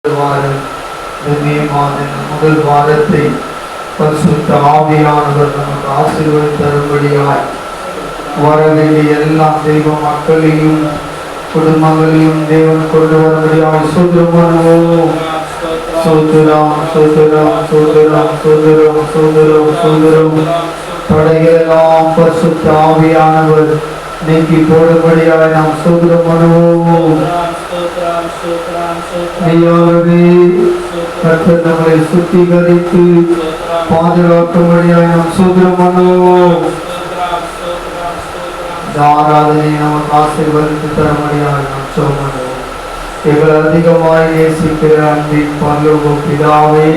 மே மாதம் முதல் வாரத்தை பரிசுத்த ஆவியானவர் நமக்கு ஆசீர்வாதம் தரும்படியாய் வரவேண்டிய எல்லா தெய்வ மக்களையும் குடும்பங்களையும் தேவன் கொண்டு வரும்படியாய் சோதரம் சோதரம் சோதரம் சோதரம் சோதரம் சோதரம் சோதரம் தடைகளெல்லாம் பரிசுத்த ஆவியானவர் நீக்கி போடும்படியாய் நாம் சோதரம் பண்ணுவோம். கர்த்தர் நம்மளை சுத்திகரித்து பாதுகாக்கும்படியாய் நாம் சோதரம் பண்ணுவோம். ஆராதனை நமக்கு ஆசீர்வதித்து தரும்படியாய் நாம் ஜெபம் பண்ணுவோம். எங்களை அதிகமாய் நேசிக்கிற அன்பின் பரலோக பிதாவே,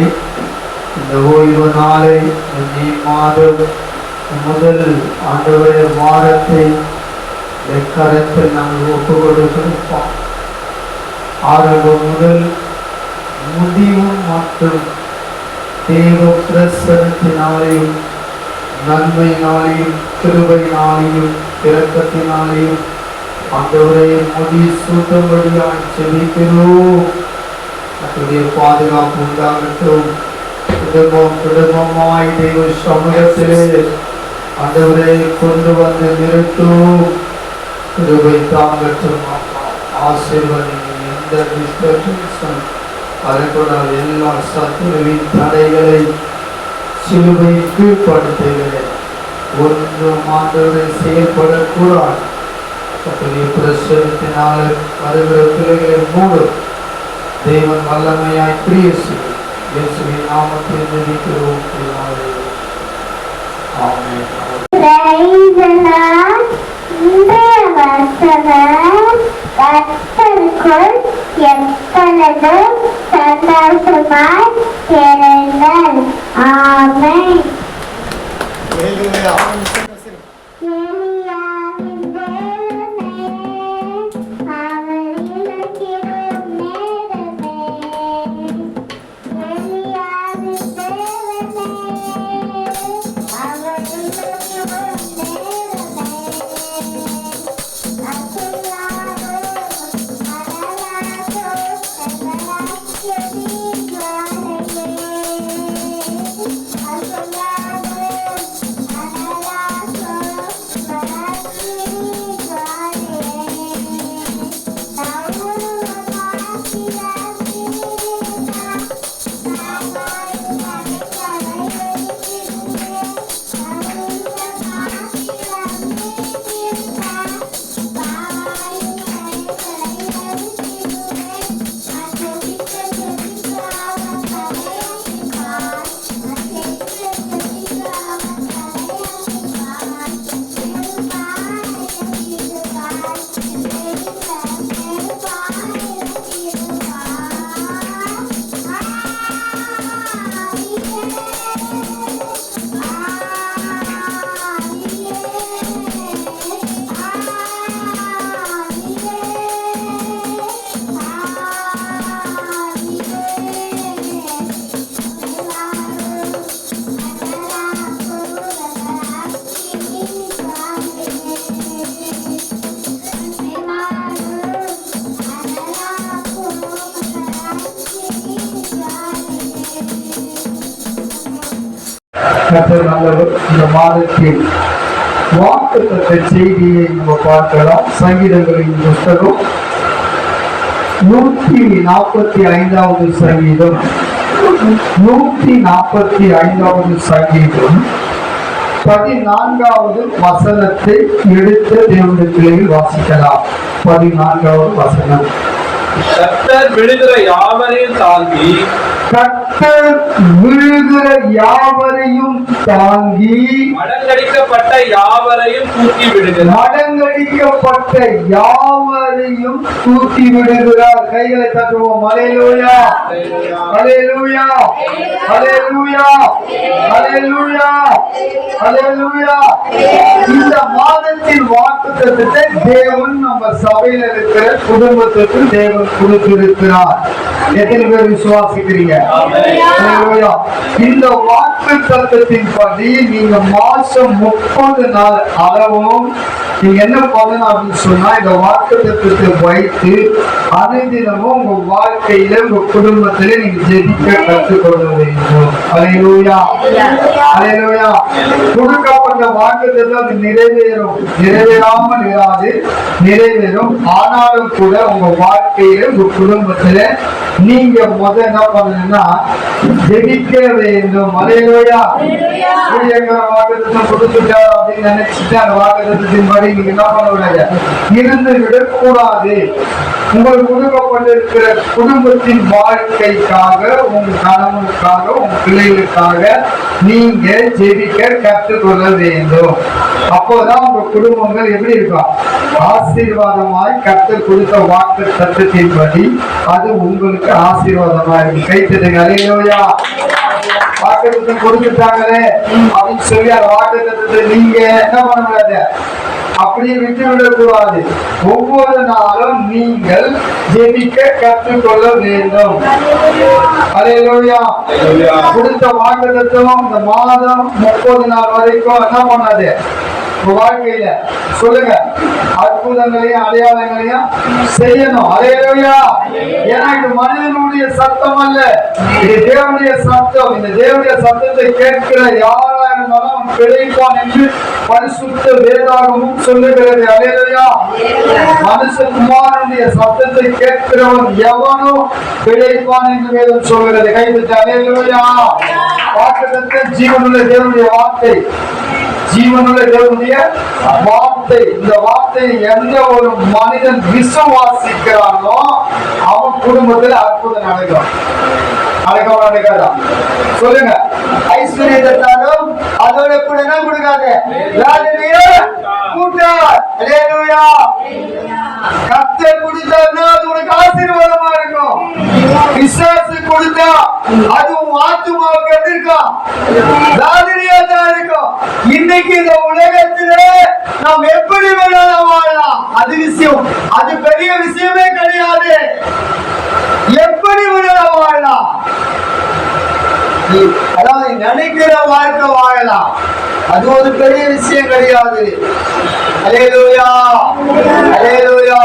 இந்த ஓய்வு நாளை மே மாதம் முதல் ஆண்டவரே வாரத்தை கரத்தில் நாங்கள் ஒப்பு கொடுக்கிறோம். ஆரம்பம் முதல் முடிவும் மற்றும் தேவ பிரசனத்தினாலேயும் நன்மையினாலேயும் கிருபையினாலேயும் இரக்கத்தினாலேயும் ஆண்டவரை முடி சூட்டும்படியாய் செபிக்கிறோம். அதனுடைய பாதுகாப்பு உண்டாகட்டும். குடும்பமாய் தெய்வ சமூகத்திலே ஆண்டவரை கொண்டு வந்து நிறுத்தும். கிருபை தாங்கட்டும். ஆசீர்வாதம் எந்த டிஸ்டர்பன்ஸும் அதற்குள் எல்லா சத்துருவின் தடைகளை சிலுவை கீழ்படுத்துகிறேன். ஒன்றும் ஆண்டவரை செயல்படக்கூடாது. அப்படி பிரசனத்தினால் வருகிற பிள்ளைகளை மூடும். தேவன் வல்லமையாய் கிரியை செய்யும். இயேசுவின் நாமத்தில் ஜெபிக்கிறோம். ஆமென். கர்த்தருக்குள் எப்பொழுதும் சந்தோஷமாய் இருங்கள். ஆமென். இந்த மாதத்தில் வாக்குத்தத்த செய்தியை நம்ம பார்க்கலாம். சங்கீதங்களின் புஸ்தகம் 145வது சங்கீதம் 145வது சங்கீதம் 14வது வசனத்தை எடுத்த தேவனுடைய வாசிக்கலாம். 14வது வசனம். கர்த்தர் விழுகிற யாவரையும் தாங்கி, கர்த்தர் விழுகிற யாவரையும் தாங்கி, மடங்கடிக்கப்பட்ட யாவரையும் தூக்கி விடுகிறார். மடங்கடிக்கப்பட்ட யாவரையும் தூக்கி விடுகிறார். கைகளை தட்டுவோம். அல்லேலூயா, அல்லேலூயா, அல்லேலூயா, அல்லேலூயா, அல்லேலூயா. இந்த மாதத்தின் வாக்குத்தத்தத்தை தேவன் நம்ம சபையில் இருக்கிற குடும்பத்திற்கு தேவன் கொடுத்திருக்கிறார். எத்தனை பேர் விசுவாசிக்கிறீங்க? இந்த வாக்குத்தத்தத்தின் படி நீங்க மாசம் 30 நாள் அளவும் நீங்க என்ன பண்ணணும் அப்படின்னு சொன்னா, இந்த வாக்குத்தத்தத்தை வைத்து அனுதினமும் உங்க வாழ்க்கையில உங்க குடும்பத்திலே நீங்க ஜெபிக்க கற்றுக்கொள்ள வேண்டும். அல்லேலூயா, அல்லேலூயா. கொடுக்கப்பட்ட வாக்குத்தத்தம் அது நிறைவேறும், நிறைவேறாமல் இராது, நிறைவேறும். ஆனாலும் கூட உங்க வாழ்க்கையில உங்க குடும்பத்தில நீங்க என்ன பண்ணணும்னா ஜெபிக்க வேண்டும். அல்லேலூயா. வாக்குத்தத்தம் கொடுத்துட்டார் அப்படின்னு நினைச்சிட்டு அந்த வாக்குத்தத்தத்தின் படி நீங்க என்ன பண்ண கூடாது, இருந்து விடக்கூடாது. உங்களுக்கு கொடுக்கப்பட்டிருக்கிற குடும்பத்தின் வாழ்க்கைக்காக, உங்க கணவனுக்காக, உங்க பிள்ளைகளுக்காக நீங்க ஜெபிக்க கற்றுக்கொள்ள வேண்டும். அப்போதான் உங்க குடும்பங்கள் எப்படி இருக்கும், ஆசீர்வாதமாய் கர்த்தர் கொடுத்த வாக்கு தத்துவத்தின்படி அது உங்களுக்கு ஆசீர்வாதமா இருக்கு. கைத்தட்டுங்க. அல்லேலூயா. வாக்குத்தத்தம் கொடுத்துட்டாங்களே அப்படின்னு சொல்லி அந்த வாக்குத்தத்தத்தை நீங்க என்ன பண்ண முடியாது, அப்படியே விட்டு விடக்கூடாது. ஒவ்வொரு நாளும் நீங்கள் ஜெபிக்க கற்றுக்கொள்ள வேண்டும். அல்லேலூயா. கொடுத்த வாக்குத்தத்தம் இந்த மாதம் 30 நாள் வரைக்கும் என்ன பண்ணாது, வாழ்க்கையில சொல்லுங்க, அற்புதங்களையும் அடையாளங்களையும் செய்யணும். அல்லேலூயா. ஏன்னா இது மனிதனுடைய சத்தம் அல்ல, இது தேவனுடைய சத்தம். இந்த தேவனுடைய சத்தத்தை கேட்கிற யாரா இருந்தாலும் அவன் பிழைப்பான் என்று பரிசுத்த வேதாகமும் சொல்லுகிறது. அல்லேலூயா. மனுஷகுமாரனுடைய சத்தத்தை கேட்கிறவன் எவனோ பிழைப்பான் என்று வேதம் சொல்கிறது. கைவிட்டு அல்லேலூயா. வாக்குத்தத்தம் ஜீவனுள்ள தேவனுடைய வார்த்தை, ஜீவனுள்ள தேவனுடைய வார்த்தை. இந்த வார்த்தையை எந்த ஒரு மனிதன் விசுவாசிக்கிறானோ அவன் குடும்பத்தில் அற்புதம் நடக்கும். நடக்காதா சொல்லுங்க. ஐஸ்வர்யத்தாலும் அதோட கூட என்ன கொடுக்காது, கர்த்தர் கொடுத்தா அது உனக்கு ஆசீர்வாதமா இருக்கும். விசுவாசி கொடுத்தா அது உன் ஆத்துமாவுக்கு எப்படி இருக்கும், வேதனையா தான் இருக்கும். இன்னைக்கு இந்த உலகத்துல நாம் எப்படி வேணாலும் வாழலாம், அது விஷயம், அது பெரிய விஷயமே கிடையாது. எப்படி வேணாலும் வாழலாம், அதாவது நினைக்கிற வாழ்க்கை வாழலாம், அது ஒரு பெரிய விஷயம் கிடையாது. அல்லேலூயா, அல்லேலூயா.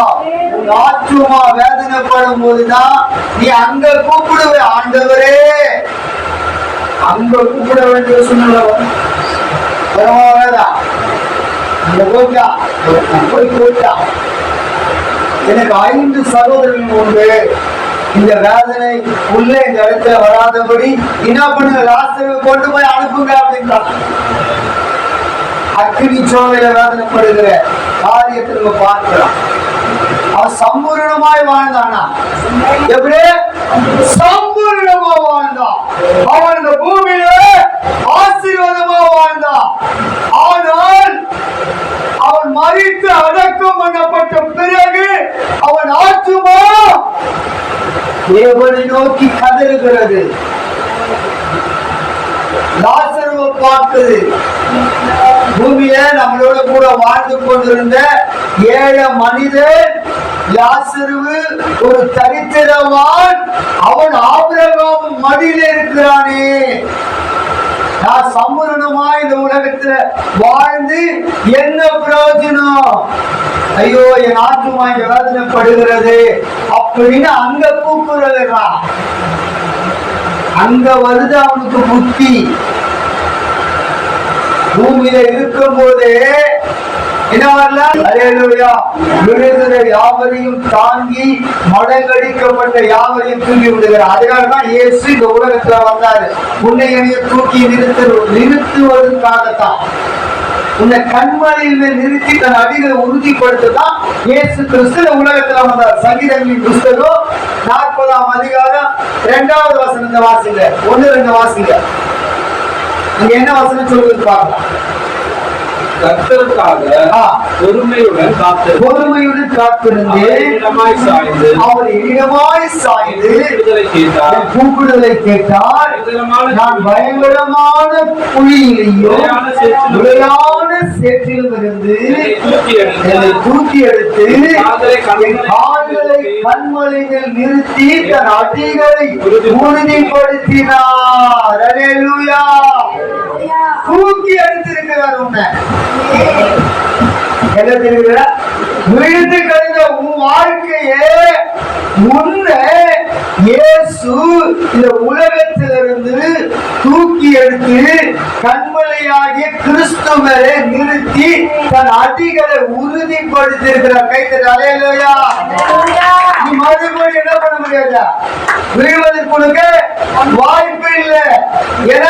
உன் ஆத்துமா வேதனைப்படும் போதுதான் நீ அங்க கூப்பிடுவே, ஆண்டவரே அங்க கூப்பிட வேண்டிய சூழ்நிலை எனக்கு 5 சகோதரர்கள் உண்டு. இந்த வேதனை உள்ள இந்த இடத்துல வராதபடி என்ன பண்ணுங்க, லாசரை கொண்டு போய் அனுப்புங்க அப்படின்னா அக்கினி சோலையில வேதனைப்படுகிற காரியத்தை நம்ம பார்க்கலாம். அவன் சம்பூர்ணமாய் வாழ்ந்தானா, எப்படி சம்பூர்ணமா வாழ்ந்தான். அவன் இந்த பூமியில ஆசீர்வாதமா வாழ்ந்தான். ஆனால் அவன் மரித்து அடக்கம் பண்ணப்பட்ட பிறகு அவன் ஆத்துமா தேவனை நோக்கி கதறுகிறது. லாசருவை பார்க்குது. பூமியில நம்மளோட கூட வாழ்ந்து கொண்டிருந்த 7 மனிதன் லாசரு ஒரு தரித்திரவான், அவன் ஆபிரகாம் மடியில இருக்கிறானே. நான் சம்பூர்ணமா இந்த உலகத்துல வாழ்ந்து என்ன பிரயோஜனம், ஐயோ என் ஆத்துமா இங்க வேதனைப்படுகிறது அப்படின்னு அங்க கூப்பிடுறான். அங்க வருது அவனுக்கு புத்தி. பூமியில இருக்கும் போதே என்ன வரல, அல்லேலூயா, விழுகிற யாவரையும் தாங்கி மடங்கடிக்கப்பட்ட யாவரையும் தூக்கி விடுகிறார். அதனால தான் இயேசு இந்த உலகத்துல வந்தாரு. உன்னை என்னைய தூக்கி நிறுத்துவதற்காகத்தான், உன்னை கண்மலையில நிறுத்தி தன் அடிகளை உறுதிப்படுத்ததான் இயேசு கிறிஸ்து உலகத்துல வந்தார். சங்கீதங்களின் புஸ்தகம் 40ஆம் அதிகாரம் 2வது வசனத்தை வாசிங்க, 1-2 வாசிங்க. இங்க என்ன வசனம் சொல்லுது பார்க்கலாம். கர்த்தருக்காக பொறுமையுடன் காத்திருந்து அவர் இடமாய் சாய்ந்து கூப்பிடுதலை கேட்டார். நான் பயங்கரமான குழியிலேயோ நிலையான சேற்றிலும் இருந்து தூக்கி எடுத்து கால்களை கண்மலையில் நிறுத்தி தன் அடிகளை உறுதிப்படுத்தினார். அல்லேலூயா. தூக்கி எடுத்திருக்கிறார். உன்னை என்ன தெரியுங்களா, விழுந்து கழிந்த உன் வாழ்க்கையே உன்னை இயேசு இந்த உலகத்திலிருந்து தூக்கி எடுத்து கண்மலையாகிய கிறிஸ்து மேலே நிறுத்தி தன் அடிகளை உறுதிப்படுத்தி இருக்கிறார். கைத்தட்டு அல்லேலூயா. நீ மறுபடியும் என்ன பண்ண முடியாது, விழுவதற்கு உனக்கு வாய்ப்பு இல்லை. ஏன்னா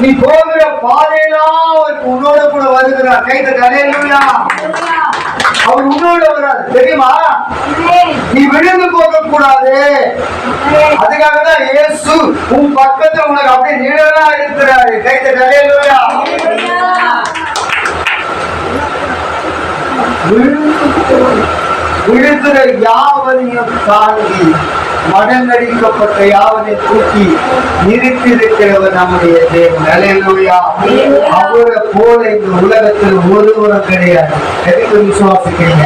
நீ போகிற பாதையெல்லாம் உன்னோட கூட வருகிறார். கைத்தட்டு அல்லேலூயா. அவர் உன்னோட வராது, தெரியுமா? நீ விழுந்து போக கூடாது. அதுக்காக தான் இயேசு உன் பக்கத்துல உனக்கு அப்படியே நிழலா இருக்கிறாரு. கைத்தட்டு அல்லேலூயா. விழுகிற யாவரையும் தாங்கி மடங்கடிக்கப்பட்ட யாவனை தூக்கி நிறுத்தி இருக்கிறவர் நம்முடைய தேவன். அல்லேலூயா. அவரை போல இந்த உலகத்தில் ஒருவரும் கிடையாது. எதுக்கு விசுவாசிக்கிறீங்க?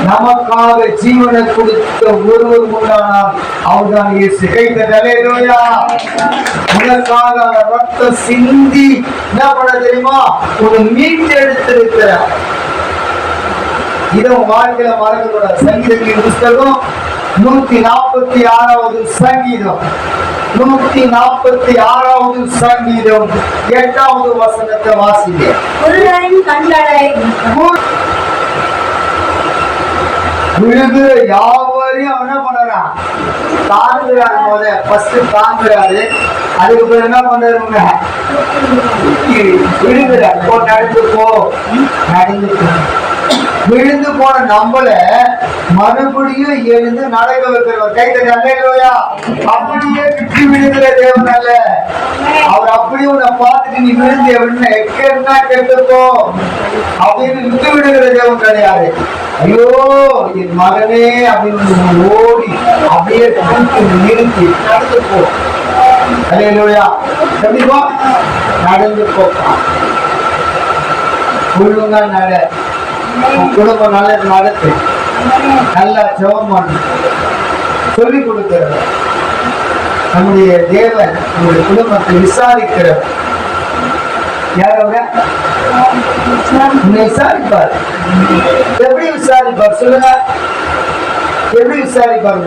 நமக்காக ஜீவனை கொடுத்த ஒருவர் உண்டானால் அவர்தான் இயேசு. கைத்தட்டு அல்லேலூயா. உனக்காக ரத்தம் சிந்தி என்ன பண்ண தெரியுமா? உன்னை மீட்டெடுத்திருக்கிறார். இதை வாழ்க்கையில மறக்க கூடாது. சங்கீதத்தின் புஸ்தகம் 146வது சங்கீதம், 146வது சங்கீதம் 8வது வசனத்தை வாசிங்க. விழுகிற யாவரையும் என்ன பண்றான்? தாங்குறாரு. முதல்ல ஃபர்ஸ்ட் தாங்குறாரு. அதுக்கப்புறம் என்ன பண்றாருங்க? விழுகிற போ, நடந்து போ, நடந்து போ. விழுந்து போன நம்மள மறுபடியும் எழுந்து நடக்க வைக்கிறவர். கைத்தட்டி அல்லேலூயா. அப்படியே விட்டு விழுகிற தேவன் அல்ல. அவர் அப்படியே உன்னை பார்த்துட்டு நீ விழுந்து எக்கா கேட்டுக்கோ அப்படின்னு விட்டு விடுகிற தேவன் கிடையாது. ஐயோ என் மகனே அப்படின்னு ஓடி அப்படியே நிறுத்தி நடந்து போ. அல்லேலூயா. கண்டிப்பா நடந்து போப்பா. ஒழுங்கா நட. குடும்பம் நல்ல நடத்து. நல்லா ஜெபம் பண்ணு. சொல்லிக் கொடுக்கிறார். நம்முடைய தேவன் நம்முடைய குடும்பத்தை விசாரிக்கிறார். யாரோட விசாரிப்பார். எப்படி விசாரிப்பார் சொல்லுங்க? எப்படி விசாரிப்பார்?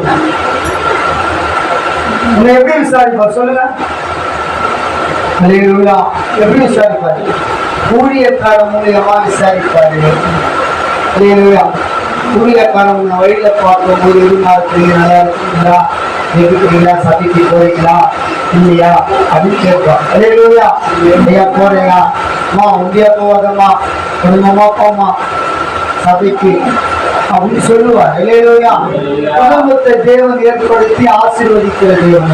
உன்னை எப்படி விசாரிப்பார் சொல்லுங்க? எப்படி விசாரிப்பார்? ஊழியக்கார மூலியமா விசாரிப்பாரு. ஊழியக்கார வழியில பார்க்கும் போது நல்லா இருக்குங்களா, இருக்குங்களா, சபைக்கு போறீங்களா இல்லையா அப்படின்னு கேட்போம். ஐயா போறீங்களா? அம்மா உண்டியா போவாதம்மா, குடும்பமா போமா சபைக்கு அப்படின்னு சொல்லுவார். இல்லையா? குடும்பத்தை தேவன் ஏற்படுத்தி ஆசீர்வதிக்கிற தேவன்.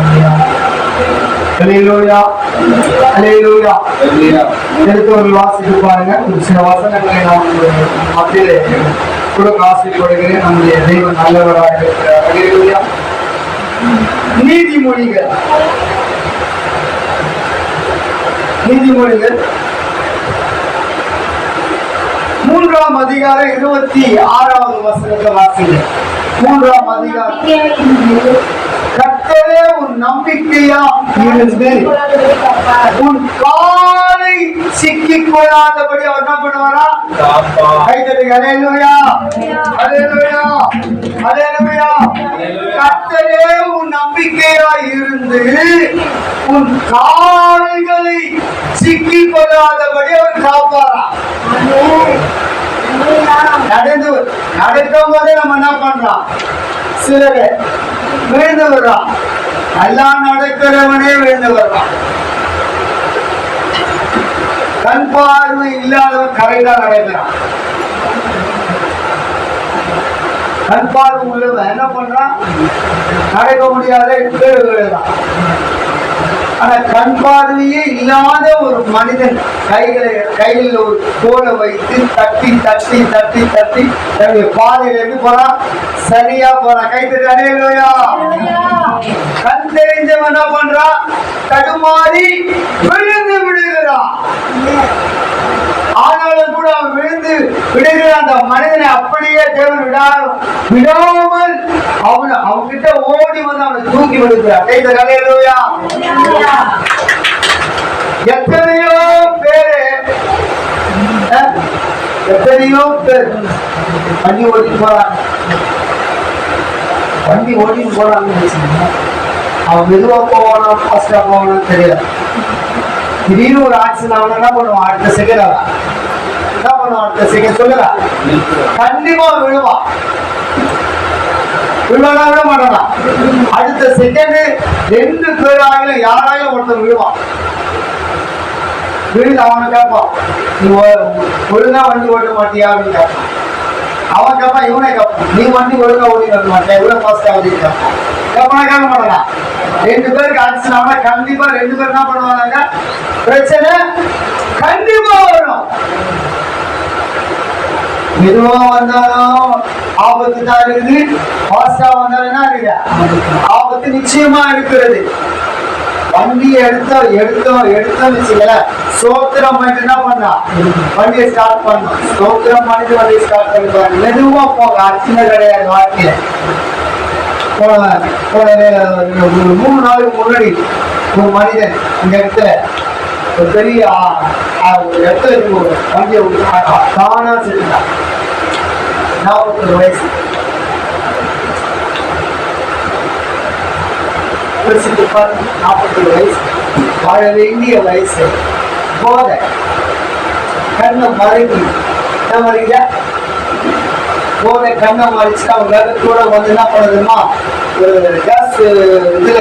எடுத்தவர்கள் வாசித்து பாருங்க. ஒரு சில வசனங்களை நான் மத்தியிலே கொடுக்க ஆசைப்படுகிறேன். நம்முடைய தெய்வம் நல்லவராக இருக்கிறார். நீதிமொழிகள் 3ஆம் அதிகாரம் 26வது வசனத்தை வாசிங்க. 3ஆம் அதிகாரம். கர்த்தரே உன் நம்பிக்கையா இருந்து உன் காலை சிக்கிக் கொள்ளாதபடி அவர் என்ன பண்ணுவாரா? அல்லேலூயா, அல்லேலூயா, அல்லேலூயா. கர்த்தரே உன் நம்பிக்கையா இருந்து உன் கால்களை சிக்கிக் கொள்ளாதபடி அவர் காப்பாரா? நடக்கும் போதே நம்ம என்ன பண்றோம்? சிலர் விழுந்து வர்றான். எல்லாம் நடக்கிறவனே விழுந்து வர்றான். கண் பார்வை இல்லாதவன் கரெக்டா நடக்கிறான். கண் பார்வை உள்ளவன் என்ன பண்றான்? நடக்க முடியாத விழுகிறான். ஆனா கண் பார்வையே இல்லாத ஒரு மனிதன் கையில் ஒரு கோலை வைத்து தட்டி தட்டி தட்டி தட்டி தன்னுடைய பாதையில எப்படி போறான்? சரியா போறான். கைத்தட்டி அல்லேலூயா. கண் தெரிஞ்சவன் என்ன பண்றான்? தடுமாறி விழுந்து விடுகிறான். ஆனாலும் கூட அவன் விழுந்து விடுகிற அந்த மனிதனை அப்படியே தேவன் விடாமல் அவன்கிட்ட ஓடி வந்து அவனை தூக்கி விடுகிறார். கைத்தட்டி அல்லேலூயா. எத்தனையோ பேர் வண்டி ஓட்டி போறாங்க. வண்டி ஓட்டின்னு போறாங்கன்னு வச்சுக்கோங்க, அவன் மெதுவா போவானா ஃபாஸ்டா போவானான்னு தெரியல. திடீர்னு ஒரு ஆக்சிடென்ட் ஆகணும், என்ன பண்ணுவான்? அடுத்த செகண்ட் என்ன பண்ணுவான்? அடுத்த செகண்ட் சொல்லுங்க, கண்டிப்பா விழுவான். விழுவானா விட மாட்டானா? அடுத்த செகண்ட் 2 பேராயிலும் யாராயிலும் ஒருத்தர் விழுவான். விழுந்து அவனை கேட்பான், நீ ஒழுங்கா வண்டி ஓட்ட மாட்டியா அப்படின்னு கேட்பான். அவன் கேட்பான், இவனை கேட்பான், நீ வண்டி ஒழுங்கா ஓடி வர மாட்டேன், இவ்வளவு ஃபாஸ்டா ஓடிட்டு கேட்பான். கேட்க மாட்டானா? 2 பேருக்கு ஆக்சிடென்ட் ஆனா கண்டிப்பா 2 பேர் என்ன பண்ணுவாங்க? பிரச்சனை கண்டிப்பா வரும். மெதுவா வந்தாலும் ஆபத்து தான் இருக்குது, ஃபாஸ்டா வந்தாலும் என்ன இருக்குது? ஆபத்து நிச்சயமா இருக்கிறது. வண்டியை எடுத்தோம் வச்சுக்கல, சோத்திரம் பண்ணிட்டு என்ன பண்ணா? வண்டியை ஸ்டார்ட் பண்ணோம். சோத்திரம் பண்ணிட்டு வண்டியை ஸ்டார்ட் பண்ணிட்டு மெதுவா போக, அர்ச்சனை கிடையாது வாழ்க்கையில. 3 நாளுக்கு முன்னாடி ஒரு மனிதன் இந்த இடத்துல ஒரு பெரிய இடத்துல வண்டியை தானா செஞ்சுட்டான். 41 வயசு. யோசித்து பாருங்க, 41 வயசு, வாழ வேண்டிய வயசு. போத கண்ணை மறைக்கு என்ன மறைங்க? போத கண்ணை மறைச்சு அவங்க வேகத்தோட வந்து என்ன பண்ணுதுமா, ஒரு கேஸ் இதுல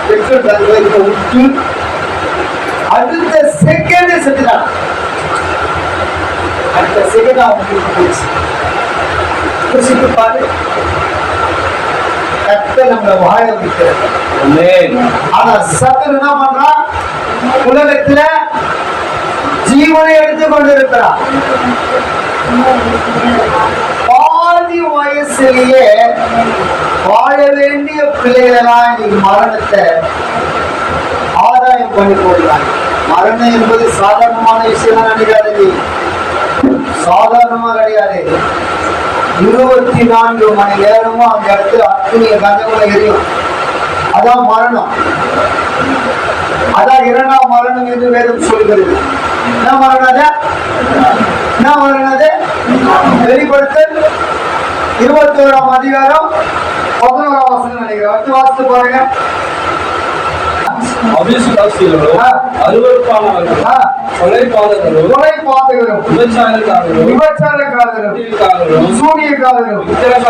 பெட்ரோல் டேங்க்ல விட்டு அடுத்த செகண்ட் செத்துட்டான். அடுத்த செகண்ட் அவங்க போச்சு. யோசித்து பாரு, கர்த்தர் நம்மளை வாழ வைக்கிறது. ஆனா சத்துரு என்ன பண்றான்? உலகத்துல ஜீவனை எடுத்துக் கொண்டிருக்கிறான். பாதி வயசுலயே வாழ வேண்டிய பிள்ளைகளெல்லாம் இன்னைக்கு மரணத்தை ஆதாயம் பண்ணி போடுறாங்க. மரணம் என்பது சாதாரணமான விஷயம் நினைக்காது, சாதாரணமா கிடையாது. 24 மணி நேரமும் அந்த இடத்துல அக்னிய கந்தங்களை எரியும். அதான் மரணம். அதான் 2ஆம் மரணம் என்று வேதம் சொல்கிறது. என்ன மரணம் அது? என்ன மரணம் அது? வெளிப்படுத்தல் 21ஆம் அதிகாரம் 11ஆம் வசனம் நினைக்கிறேன். வாசித்து பாருங்க. அவிசுவாசிகளும் அருவருப்பானவர்களும் கொலைபாதகரும் விபச்சாரக்காரரும் சூனியக்காரரும் விக்கிரக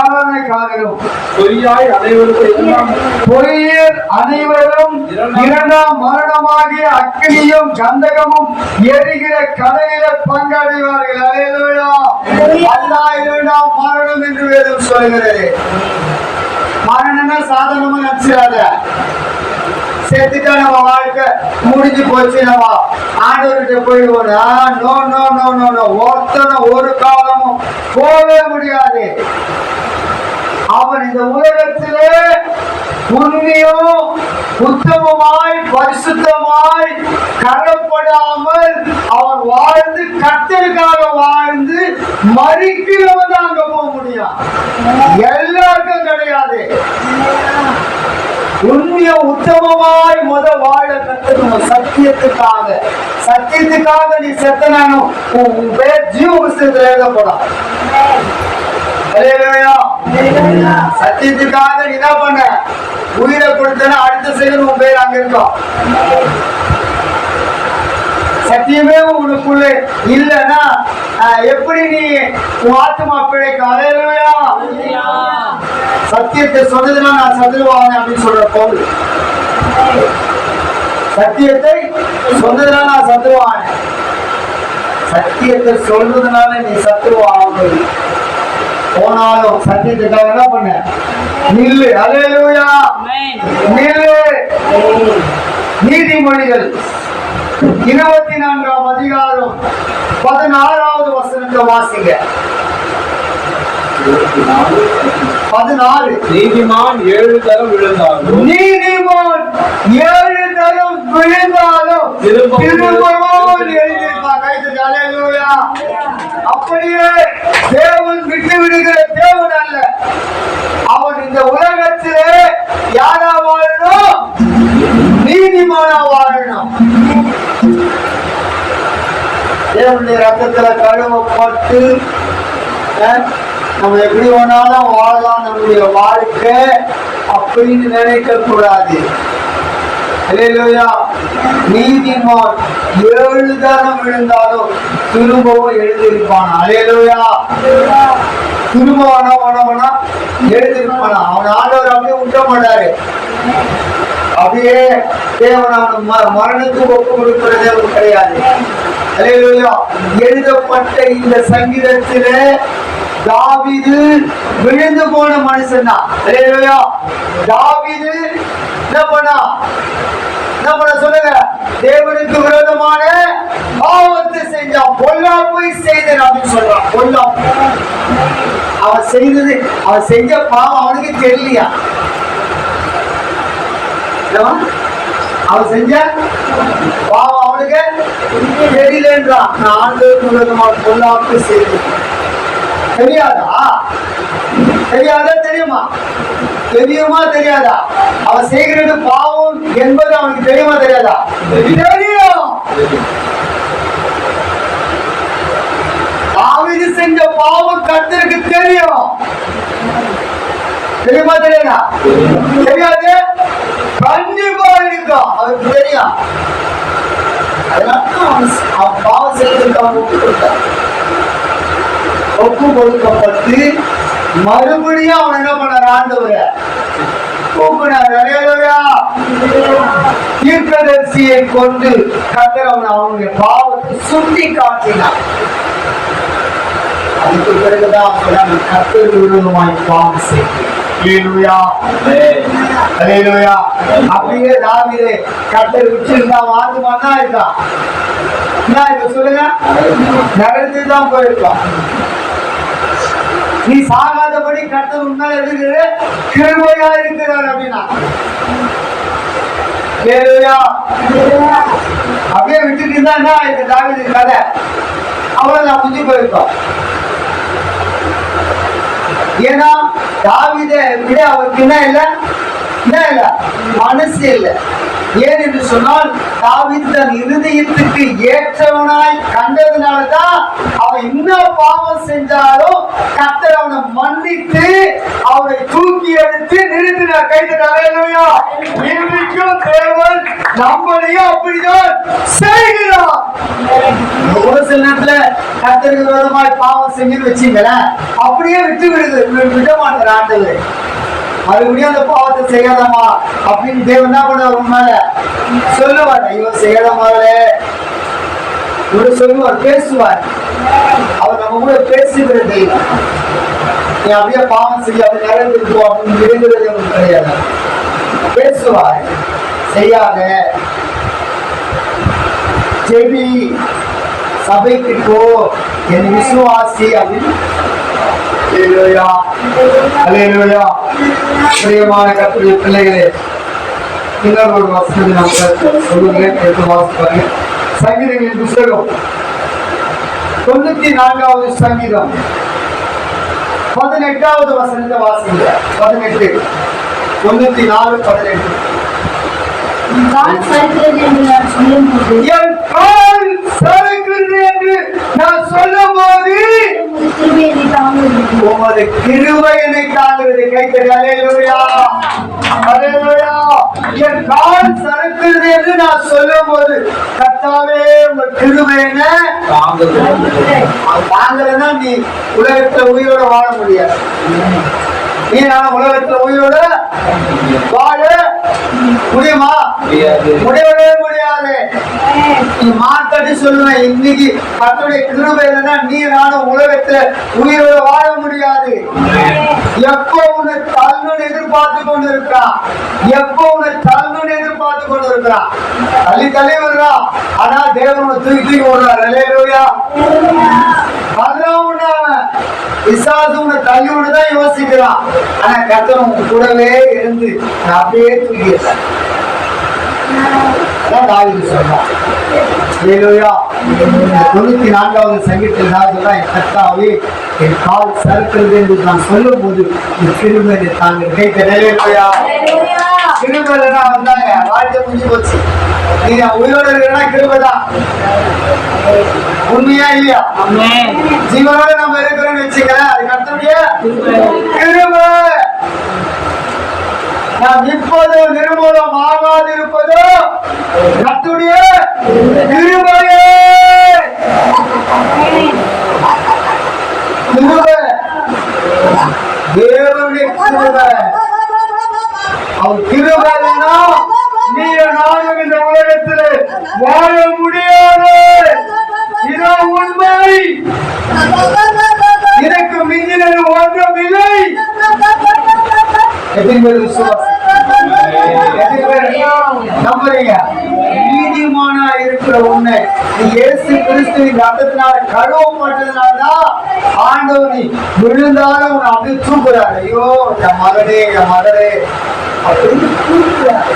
ஆராதனைக்காரரும் பொய்யர் அனைவரும் 2ஆம் மரணமாகிய அக்கினியும் கந்தகமும் எரிகிற கடையில பங்கடைவார்கள். அல்லேலூயா. அல்லாஹ் 2ஆம் மரணம் என்று வேதம் சொல்கிறது. மரணம்னா சாதாரணமா நினைச்சிடாத. செத்துட்டா நம்ம வாழ்க்கை முடிஞ்சு போச்சு, நம்ம ஆண்டவர்கிட்ட போயிடுவோம். No no no no no, ஒருத்தனும் ஒரு காலமும் போகவே முடியாது. அவன் இந்த உலகத்திலே உண்மையும் உத்தமமாய் பரிசுத்தமாய் கரப்படாமல் அவன் வாழ்ந்து கர்த்தருக்காக வாழ்ந்து மரிக்கிறவன் தான் அங்க போக முடியும். எல்லாருக்கும் கிடையாது. உண்மைய உத்தமமாய் வாழ கத்துக்கணும். சத்தியத்துக்காக நீ செத்தனானும் உன் பேர் ஜீவ புஸ்தகத்தில் எழுதப்படும். சத்தியத்துக்காக நீ என்ன பண்ண? உயிரை கொடுத்தனா அடுத்த செகண்ட் உன் பேர் அங்க இருக்கும். சத்தியமே உனக்குள்ள இல்லைன்னா எப்படி நீ உன் ஆத்மா பிழைக்க? அல்லேலூயா. சத்தியத்தை சொன்னதுன்னா நான் சத்துருவானே அப்படின்னு சொல்ற பவுல். சத்தியத்தை சொன்னதுனால நான் சத்துருவானே. சத்தியத்தை சொல்றதுனால நீ சத்துருவாங்க. போனாலும் சத்தியத்துக்காக என்ன பண்ண? நில்லு. அல்லேலூயா. நில்லு. நீதிமொழிகள் 24ஆம் அதிகாரம் 16வது வசனத்தை வாசிங்க. 16. நீதிமான் 7 தரம் விழுந்தாலும் திரும்பவும் எழுந்திருப்பான். அல்லேலூயா. அப்படியே தேவன் விட்டு விடுகிற தேவன் அல்ல. அவன் இந்த உலகத்திலே யாரா வாழணும்? நீதிமானா வாழணும். தேவனுடைய ரத்தத்துல கழுவப்பட்டு நம்ம எப்படி வேணாலும் வாழலாம், நம்முடைய வாழ்க்கை அப்படின்னு நினைக்க கூடாது. அல்லேலூயா. நீதிமான் 7 தரம் விழுந்தாலும் திரும்பவும் எழுந்திருப்பான். அல்லேலூயா. திரும்ப வேணா எழுந்திருப்பானா. அவன் ஆண்டவர் அப்படியே விட்ட மாட்டாரு. அப்படியே தேவன் அவன் மரணத்துக்கு ஒப்பு கொடுக்கிறது கிடையாது. அல்லேலூயா. எழுதப்பட்ட இந்த சங்கீதத்திலே தாவீது விழுந்து போன மனுஷன் தான். அல்லேலூயா. தாவீது என்ன பண்ண சொல்லுங்க, தேவனுக்கு விரோதமான பாவத்தை செஞ்சான், பொல்லாப்பை செய்தான் அப்படின்னு சொல்றான். பொல்லாப்பு அவன் செஞ்ச பாவம் அவனுக்கு தெரியலையா? அவன் செஞ்ச பாவம் அவனுக்கு தெரியலன்றான். நான் ஆண்டவருக்கு விரோதமான பொல்லாப்பு செய்தேன். தெரியாதா? தெரியுமா? தெரியுமா தெரியாதா? அவன் செய்கிறது பாவம் என்பது அவனுக்கு தெரியுமா தெரியாதா? தெரியும். தாவீது செஞ்ச பாவம் கர்த்தருக்கு தெரியும். தெரியுமா தெரியாதா? தெரியாது. கண்டிப்பா இருக்கும். அவருக்கு தெரியும். அதனால அவன் பாவம் செய்திருக்கான். ஒப்பு கொடுக்கப்பட்டு மறுபடியும் அவன் என்ன பண்ணார்? ஆண்டவரை கூப்பினார். தீர்க்கதரிசியை கொண்டு கர்த்தர் அவனுடைய பாவத்தை சுட்டி காட்டினார். அதுக்கு பிறகுதான் கர்த்தர் விரோதமாய் பாவம் செய்தார். அப்படியே தாவீதை கர்த்தர் விட்டிருந்தா வாழ்ந்துமான்னா இருக்கான். என்ன இப்ப சொல்லுங்க, நடந்துதான் போயிருக்கான். நீ சாகாதபடி கர்த்தர் உன்னால இருக்கிற கிருபையா இருக்கிறார் அப்படின்னா அப்படியே விட்டுட்டு இருந்தா இந்த தாவீது கதை அவ்வளவுதான் முடிஞ்சு போயிருக்கோம். ஏன்னா தாவீதை விட அவருக்கு என்ன இல்ல மனசு இல்லை. ஏன் என்று சொன்னால் தாவீது தன் இருதயத்துக்கு ஏற்றவனாய் கண்டதுனாலதான் அவன் இன்னும் பாவம் செஞ்சாலும் கர்த்தர் அவனை மன்னித்து அவனை தூக்கி எடுத்து நிறுத்தினார். கைதட்டலையா. இன்னைக்கும் தேவன் நம்மளையும் அப்படிதான் செய்கிறார். ஒரு சில நேரத்துல கர்த்தருக்கு விரோதமாய் பாவம் செஞ்சு வச்சீங்களேன், அப்படியே விட மாட்டார் ஆண்டவர். மறுபடியும் அந்த பாவத்தை செய்யாதமா அப்படின்னு தேவன் என்ன பண்ணுவார்? உண்மையில சொல்லுவார், இவன் செய்யாதமாவே இவரு சொல்லுவார், பேசுவார். அவர் நம்ம கூட பேசுகிற தெய்வம். நீ அப்படியே பாவம் செய்ய அப்படி நடந்துருக்கோ அப்படின்னு விரும்புறது அவங்களுக்கு கிடையாது. பேசுவார், செய்யாத, செவி, சபைக்கு போ, என் விசுவாசி அப்படின்னு. பிரியமான கர்த்தருடைய பிள்ளைகளே, இன்னொரு ஒரு வசனத்தை நான் சொல்லுகிறேன், எடுத்து வாசிப்பாங்க. சங்கீதங்களின் புத்தகம் 94வது சங்கீதம் 18வது வசனத்தை வாசிங்க. 18 94 18. என் கால் சறுக்கிறது என்று நான் சொல்லும் போது உமது கிருபை என்னை தாங்குகிறது. கைத்தறி. அல்லேலூயா. அல்லேலூயா. என் கால் சறுக்கிறது என்று நான் சொல்லும் போது கர்த்தாவே உங்கள் கிருபை என்ன தாங்கலன்னா நீ உலகத்துல உயிரோட வாழ முடியாது. நீ நான் உலகத்துல உயிரோட வாழ முடியுமா? முடியவே முடியாது. நீ மாத்தாடி சொல்லுவேன், இன்னைக்கு கர்த்தருடைய கிருபை இல்லைன்னா நீ நானும் உலகத்துல உயிரோட வாழ முடியாது. எப்போ உன்னை தள்ளணும்னு எதிர்பார்த்து கொண்டு இருக்கிறான். எப்போ உன்னை தள்ளணும்னு எதிர்பார்த்து கொண்டு இருக்கிறான். தள்ளி விடுறான். ஆனா தேவன் தூக்கி விடுறார். அல்லேலூயா. அதெல்லாம் உண்டாவ பிசாசு உன்னை தள்ளி விடுதான் யோசிக்கிறான். ஆனா கர்த்தர் உங்க கூடவே இருந்து அப்படியே தூக்கிட்டார். சொல்றான். 94வது சங்கீதத்தில் கர்த்தாவே என் கால் சறுக்கிறது என்று நான் சொல்லும் போது கிருபை தாங்க. கிருபை இல்லைன்னா வந்தாங்க வாழ்க்கை முடிஞ்சு போச்சு. நீங்க உயிரோட இருக்கிறனா கிருபை தான். உண்மையா இல்லையா? ஜீவனோட நம்ம இருக்கிறோம்னு வச்சுக்கிறேன், அது கர்த்தருடைய கிருபை. நாம் இப்போது நிர்மூலம் ஆகாது இருப்பதோ கர்த்தருடைய கிருபையே. கிருபை தேவனுடைய கிருபை. அவர் கிருபை இல்லைன்னா நீங்க நானும் இந்த உலகத்தில் வாழ முடியாது. இதோ உண்மை. இதற்கு மிஞ்சினது ஒன்றும் இல்லை. நம்புறீங்க? நீதிமானா இருக்கிற உண்மை நீ இயேசு கிறிஸ்துவின் ரத்தத்தினால கழுவப்பட்டதுனாலதான் ஆண்டவர் நீ விழுந்தாலும் உன்னை அப்படி தூக்குறாரு. ஐயோ என் மகனே என் மகளே அப்படின்னு தூக்குறாரு.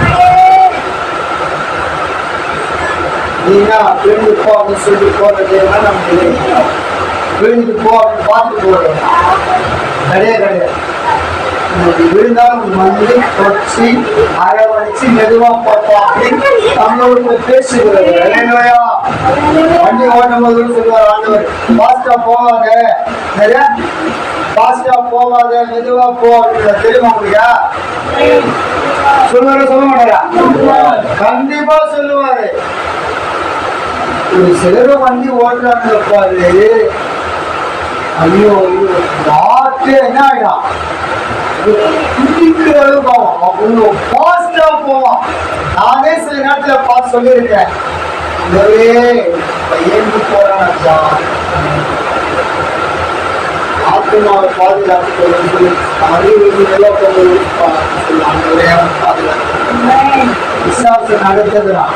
நீனா விழுந்து போ அப்படின்னு சொல்லி போறது நமக்கு விழுந்து போ அப்படின்னு பார்த்து போறது கிடையாது. விழுந்தாலும் வந்து கொச்சி அரவணைச்சு மெதுவா பார்ப்போம் அப்படின்னு நம்மளோட பேசுகிறது. வண்டி ஓட்டும் போது சொல்லுவார் ஆண்டவர், பாஸ்டா போவாத, பாஸ்டா போவாத, மெதுவா போ அப்படின்னு தெரியுமா முடியா? சொல்லுவாரு சொல்ல மாட்டாரா? கண்டிப்பா சொல்லுவாரு. ஒரு சிலர் வண்டி ஓட்டுறாங்க பாரு, ஐயோ ஐயோ ராத்திரி என்ன ஆயிடும், நானே சில நேரத்துல பார்த்து சொல்லியிருக்கேன், பையனுக்கு போறான் ஆத்மாவை பாதுகாத்து விசாரிச்சு நடத்ததுதான்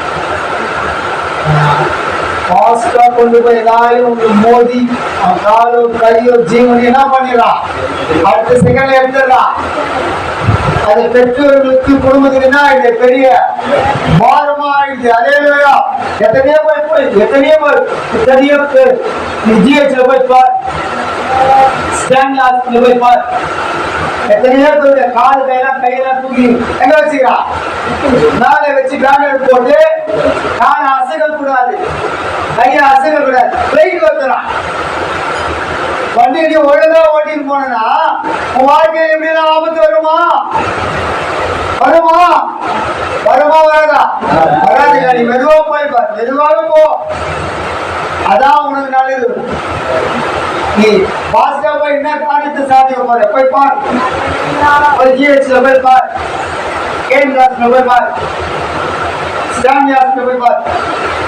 பாஸ்டா கொண்டு போய் எல்லாரும் உங்க மோதி காலோ கையோ ஜீவன் என்ன பண்ணிடலாம், அடுத்த செகண்ட்ல எடுத்துடலாம். அது பெற்றோர்களுக்கு குடும்பத்துக்கு என்ன ஆயிடுது, பெரிய பாரமா ஆயிடுது. அதே எத்தனையோ பேர் நீ ஜிஹெச்ல போய் பார், ஸ்டாண்ட் ஹாஸ்பிட்டல் போய் பார், எத்தனையோ பேருடைய காலு கையெல்லாம் தூக்கி எங்க வச்சுக்கிறான், மேலே வச்சு பேனர் போட்டு காலை அசைக்க கூடாது, கையை அசைக்க கூடாது, பிளைட் வந்துடுறான். வண்டி ஒழுங்கா ஓட்டிட்டு போனா உன் வாழ்க்கையில் எப்படிலாம் ஆபத்து வருமா வராதா? வராதுங்க. நீ மெதுவா போய் பார், மெதுவாக போ, அதான் உனக்கு நல்லது. நீ பாஸ்டா போய் என்ன காரியத்தை சாதிக்க போற போய் பார், ஜிஹெச்ல போய் பார், கேந்திராஸ்ல போய் பார், ஸ்டாமியாஸ்ல போய் பார்,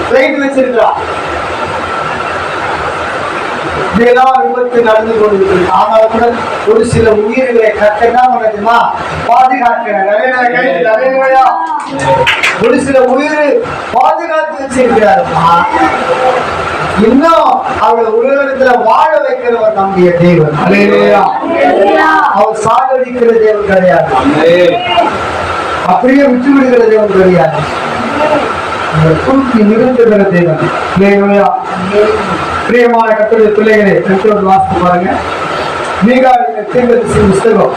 பிளைட் வச்சிருக்கா. இதெல்லாம் விபத்து நடந்து கொண்டிருக்கிறது. ஆனால் கூட ஒரு சில உயிர்களை கட்டணா பண்ணதுமா பாதுகாக்கிறார். ஒரு சில உயிர் பாதுகாத்து வச்சிருக்கிறார். இன்னும் அவளை உலகத்துல வாழ வைக்கிறவர் நம்முடைய தேவன். அவர் சாகடிக்கிற தேவன் கிடையாது, அப்படியே விட்டு விடுகிற தேவன் கிடையாது, தூக்கி நிறுத்துகிற தேவன். பிரியமான கர்த்தருடைய பிள்ளைகளை பெற்றோர் வாசித்து பாருங்க. மீகாவின் தீர்க்கதரிசி புஸ்தகம்,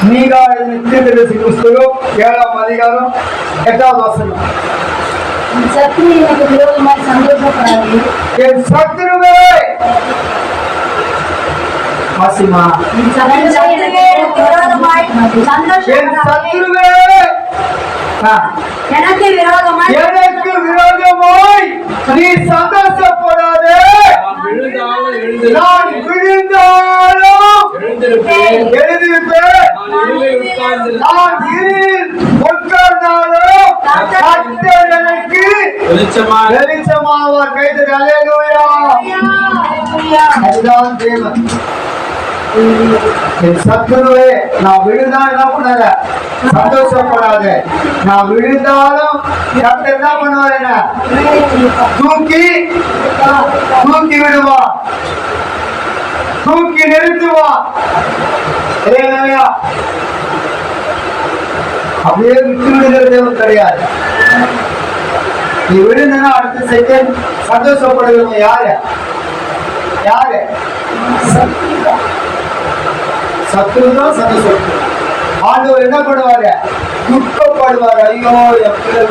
மீகாவின் தீர்க்கதரிசி புஸ்தகம் 7ஆம் அதிகாரம் 8வது வசனம். என் சத்துருவே வாசிமா, என் சத்துருவே எனக்கு விரோதமாய் நீ சந்தோஷப்படாதே, நான் விழுந்தாலும் எழுந்திருப்பேன், நான் இருளில் உட்கார்ந்தாலும் கர்த்தர் எனக்கு வெளிச்சமாவார். கைது அல்லேலூயா. அதுதான் தேவன். என் சத்துருவே, நான் விழுந்தா என்ன பண்ணாத, சந்தோஷப்படாத, நான் விழுந்தாலும் கர்த்தர் என்ன பண்ணுவார், என்ன தூக்கி விடுவா, தூக்கி நிறுத்துவா. அப்படியே விட்டு விடுகிற தேவன் கிடையாது. நீ விழுந்தனா அடுத்த செகண்ட் சந்தோஷப்படுவீங்க. யாரு சத்துருதான் சந்தோஷம். ஆண்டவர் என்ன பண்ணுவாரு? துக்கப்படுவார். ஐயோ என் பிள்ளை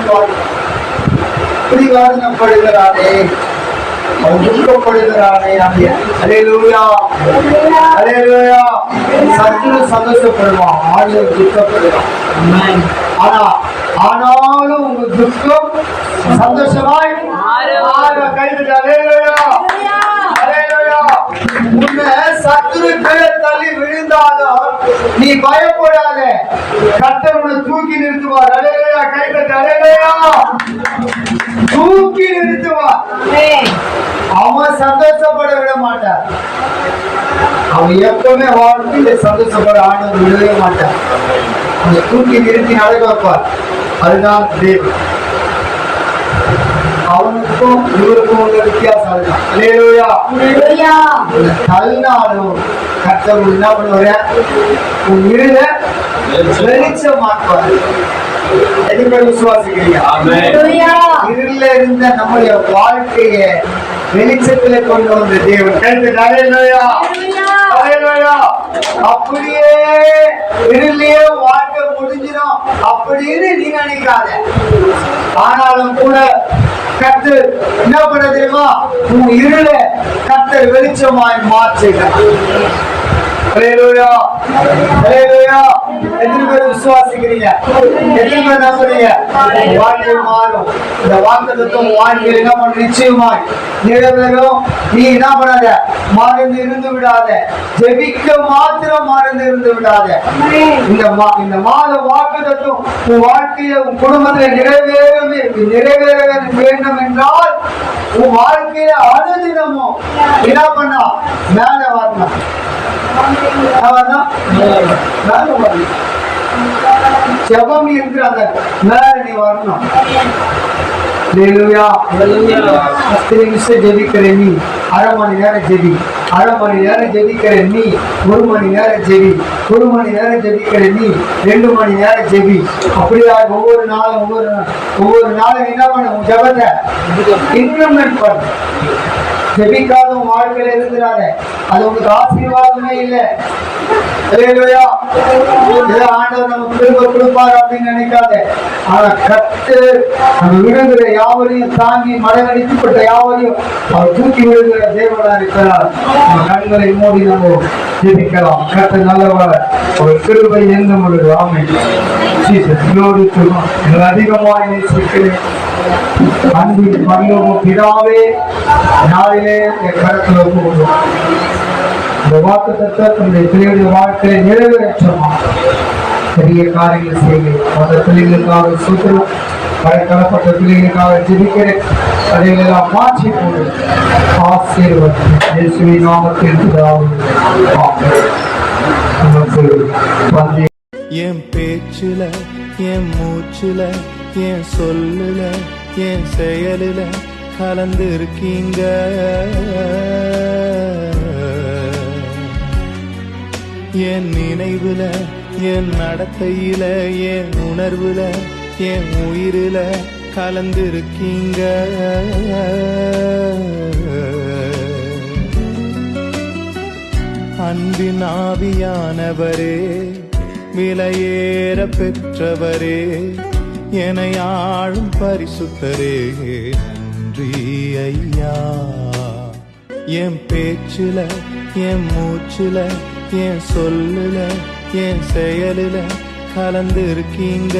இப்படி வாதனப்படுகிறானே, அவன் துக்கப்படுகிறானே. அல்லேலூயா, அல்லேலூயா. சத்துரு சந்தோஷப்படுவான், ஆண்டவர் துக்கப்படுவான். ஆனாலும் உங்க துக்கம் சந்தோஷமாய் கைது. அல்லேலூயா, அல்லேலூயா. உன்னை சத்துரு கீழே தள்ளி விழுந்தாலும் நீ பயப்படாத, கர்த்தர் உன்னை தூக்கி நிறுத்துவார். அல்லேலூயா, கைது. அல்லேலூயா, தூக்கி நிறுத்துவார். அவன் சந்தோஷப்பட விட மாட்டார். அவன் எப்பவுமே வாழ்க்கையில சந்தோஷப்பட ஆண்டவர் விடவே மாட்டார். அவனை தூக்கி நிறுத்தி நடக்க வைப்பார். அதுதான் தேவன். அவனுக்கும் இவருக்கும் உள்ள வித்தியாசம் அதுதான். அல்லேலூயா, தள்ளினாலும் கர்த்தர் என்ன பண்ணுவாரு? உன் இருள வெளிச்சமாக்குவார். எதுக்கு விசுவாசிக்கிறீங்க? இருள இருந்த நம்முடைய வாழ்க்கையை வெளிச்சத்துல கொண்டு வந்த தேவன். அல்லேலூயா, அல்லேலூயா. அப்படியே இருளே வாழ்க்கை முடிஞ்சிடும் அப்படின்னு நீ நினைக்காத. ஆனாலும் கூட கர்த்தர் என்ன பண்ண தெரியுமா? உன் இருள கர்த்தர் வெளிச்சமாய் மாற்றுகிறார். அல்லேலூயா, அல்லேலூயா. எத்தனை பேர் விசுவாசிக்கிறீங்க? எத்தனை பேர் நம்புறீங்க? வாழ்க்கை மாறும். இந்த வாக்குத்தத்தம் வாழ்க்கையில் என்ன பண்ண நிச்சயமாய் நிறைவேறும். நீ என்ன பண்ணாத? மறந்து இருந்து விடாத. ஜெபிக்க மாத்திரம் மறந்து இருந்து விடாத. இந்த மாத வாக்குத்தத்தம் உன் வாழ்க்கையை உன் குடும்பத்தில் நிறைவேற வேண்டும் என்றால் உன் வாழ்க்கையில அனுதினமும் என்ன பண்ணா? மேல வரணும். ஜெபம் இருக்கிறாங்க, மேல நீ வரணும். ஜெபிக்கிற நீ 1/2 மணி நேரம் ஜெபி, 1/2 மணி நேரம் ஜெபிக்கிற நீ 1 மணி நேரம் ஜெபி, 1 மணி நேரம் ஜெபிக்கிற நீ 2 மணி நேரம் ஜெபி. அப்படியா ஒவ்வொரு நாளும் என்ன பண்ண? உன் ஜெபத்தை இன்க்ரிமெண்ட் பண்ணு. ஜெபிக்காத உன் வாழ்க்கையில இருக்கிறாங்க, அது உங்களுக்கு ஆசீர்வாதமே இல்லை. ஆண்டவர் நமக்கு திரும்ப கொடுப்பார் அப்படின்னு நினைக்காத. ஆனா கர்த்தர் நம்ம விழுகிற யாவரையும் தாங்கி மலையடிக்கப்பட்ட யாவரையும் அவர் தூக்கி விழுகிற தேவனா இருக்கிறார். நம்ம கண்களை மூடி நம்ம ஜெபிக்கலாம். கர்த்தர் நல்லவர், ஒரு கிருபை எந்த பொழுது. ஆமென். அதிகமாய் நேசிக்கிறேன் அன்பின் பரலோக பிதாவே, நாளிலே என் கருத்துல ஒப்புக்கொள்வோம். இந்த வாக்குத்தத்தம் பிள்ளைகளுடைய வாழ்க்கையை நிறைவேற்றமா பெரிய காரியங்கள் செய்கிறேன். அந்த பிள்ளைகளுக்காக சுத்திரம் படைக்கப்பட்ட பிள்ளைகளுக்காக ஜெபிக்கிறேன். அதையெல்லாம் மாற்றி போடு. ஆசீர்வாதம் இயேசுவின் நாமத்தில் பிதாவே. ஆமென். என் பேச்சுல, என் மூச்சுல, என் சொல்லுல, என் செயலுல கலந்து இருக்கீங்க. என் நினைவுல, என் நடத்தையில, என் உணர்வுல, என் உயிரில கலந்து இருக்கீங்க. அன்பின் ஆவியானவரே, விலையேற பெற்றவரே, என்னை ஆளும் பரிசுத்தரே, நன்றி ஐயா. என் பேச்சுல, என் மூச்சுல, என் சொல்லுல, என் செயலுல கலந்து இருக்கீங்க.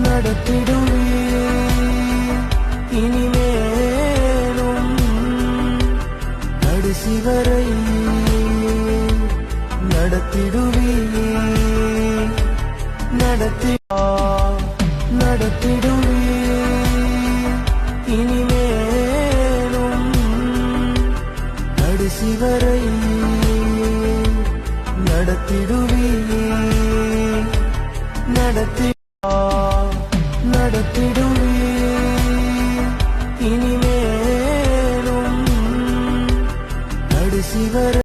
நடத்திடுவே இனிமேலும் கடைசி வரை நடத்திடுவே நடத்தி